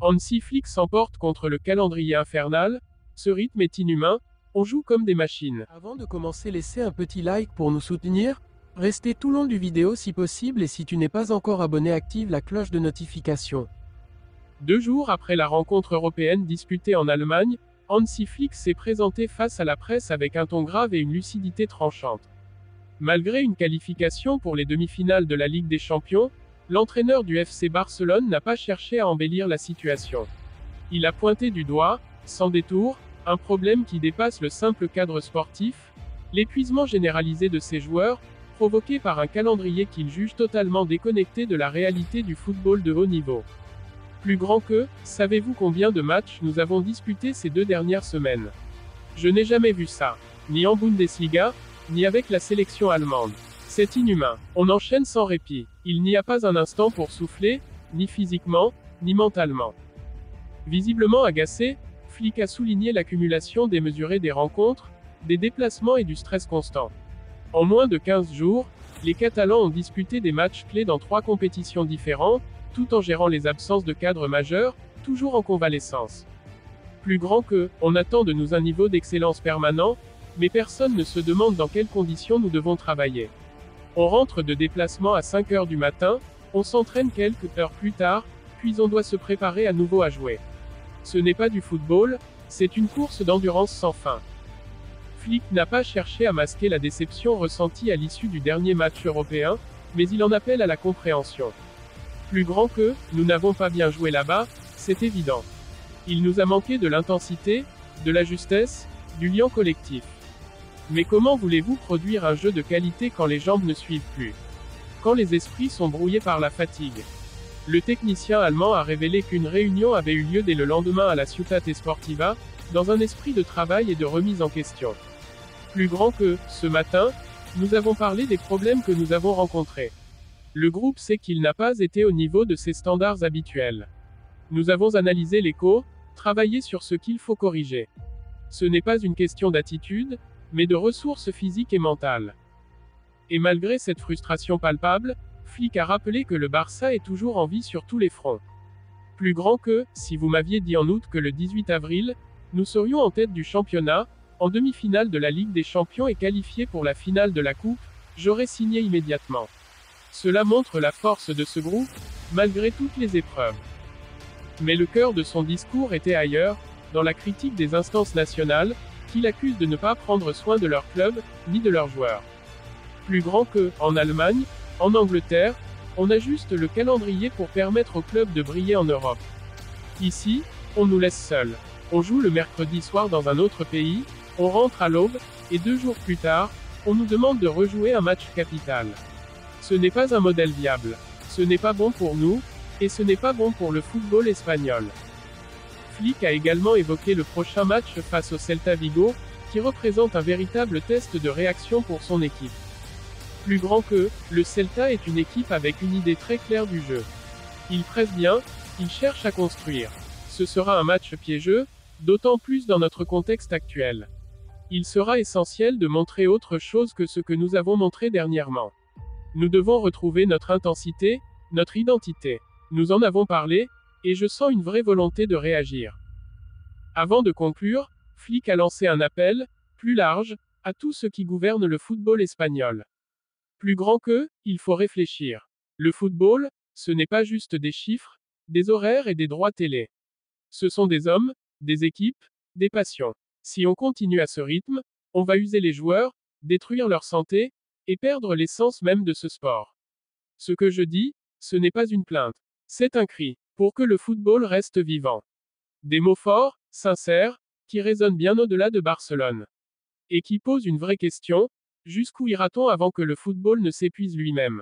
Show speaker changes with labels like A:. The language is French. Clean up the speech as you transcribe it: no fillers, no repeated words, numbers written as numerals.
A: Hansi Flick s'emporte contre le calendrier infernal. Ce rythme est inhumain, on joue comme des machines. Avant de commencer, laissez un petit like pour nous soutenir. Restez tout le long du vidéo si possible et si tu n'es pas encore abonné, active la cloche de notification. 2 jours après la rencontre européenne disputée en Allemagne, Hansi Flick s'est présenté face à la presse avec un ton grave et une lucidité tranchante. Malgré une qualification pour les demi-finales de la Ligue des Champions, l'entraîneur du FC Barcelone n'a pas cherché à embellir la situation. Il a pointé du doigt, sans détour, un problème qui dépasse le simple cadre sportif, l'épuisement généralisé de ses joueurs, provoqué par un calendrier qu'il juge totalement déconnecté de la réalité du football de haut niveau. Plus grand que, savez-vous combien de matchs nous avons disputés ces 2 dernières semaines? Je n'ai jamais vu ça, ni en Bundesliga, ni avec la sélection allemande. C'est inhumain. On enchaîne sans répit. Il n'y a pas un instant pour souffler, ni physiquement, ni mentalement. Visiblement agacé, Flick a souligné l'accumulation démesurée des rencontres, des déplacements et du stress constant. En moins de 15 jours, les Catalans ont disputé des matchs clés dans 3 compétitions différentes, tout en gérant les absences de cadres majeurs, toujours en convalescence. Plus grand que, on attend de nous un niveau d'excellence permanent, mais personne ne se demande dans quelles conditions nous devons travailler. On rentre de déplacement à 5 heures du matin, on s'entraîne quelques heures plus tard, puis on doit se préparer à nouveau à jouer. Ce n'est pas du football, c'est une course d'endurance sans fin. Flick n'a pas cherché à masquer la déception ressentie à l'issue du dernier match européen, mais il en appelle à la compréhension. Plus grand que, nous n'avons pas bien joué là-bas, c'est évident. Il nous a manqué de l'intensité, de la justesse, du lien collectif. Mais comment voulez-vous produire un jeu de qualité quand les jambes ne suivent plus? Quand les esprits sont brouillés par la fatigue? Le technicien allemand a révélé qu'une réunion avait eu lieu dès le lendemain à la Ciutat Esportiva, dans un esprit de travail et de remise en question. Plus grand que, ce matin, nous avons parlé des problèmes que nous avons rencontrés. Le groupe sait qu'il n'a pas été au niveau de ses standards habituels. Nous avons analysé l'écho, travaillé sur ce qu'il faut corriger. Ce n'est pas une question d'attitude, mais de ressources physiques et mentales. Et malgré cette frustration palpable, Flick a rappelé que le Barça est toujours en vie sur tous les fronts. Plus grand que, si vous m'aviez dit en août que le 18 avril, nous serions en tête du championnat, en demi-finale de la Ligue des Champions et qualifiés pour la finale de la Coupe, j'aurais signé immédiatement. Cela montre la force de ce groupe, malgré toutes les épreuves. Mais le cœur de son discours était ailleurs, dans la critique des instances nationales, qu'il accuse de ne pas prendre soin de leur club, ni de leurs joueurs. Plus grand que, en Allemagne, en Angleterre, on ajuste le calendrier pour permettre au club de briller en Europe. Ici, on nous laisse seuls. On joue le mercredi soir dans un autre pays, on rentre à l'aube, et 2 jours plus tard, on nous demande de rejouer un match capital. Ce n'est pas un modèle viable. Ce n'est pas bon pour nous, et ce n'est pas bon pour le football espagnol. Flick a également évoqué le prochain match face au Celta Vigo, qui représente un véritable test de réaction pour son équipe. Plus grand que, le Celta est une équipe avec une idée très claire du jeu. Il presse bien, il cherche à construire. Ce sera un match piégeux, d'autant plus dans notre contexte actuel. Il sera essentiel de montrer autre chose que ce que nous avons montré dernièrement. Nous devons retrouver notre intensité, notre identité. Nous en avons parlé, et je sens une vraie volonté de réagir. Avant de conclure, Flick a lancé un appel, plus large, à tous ceux qui gouvernent le football espagnol. Plus grand que, il faut réfléchir. Le football, ce n'est pas juste des chiffres, des horaires et des droits télé. Ce sont des hommes, des équipes, des passions. Si on continue à ce rythme, on va user les joueurs, détruire leur santé, et perdre l'essence même de ce sport. Ce que je dis, ce n'est pas une plainte. C'est un cri, pour que le football reste vivant. Des mots forts, sincères, qui résonnent bien au-delà de Barcelone. Et qui posent une vraie question, jusqu'où ira-t-on avant que le football ne s'épuise lui-même?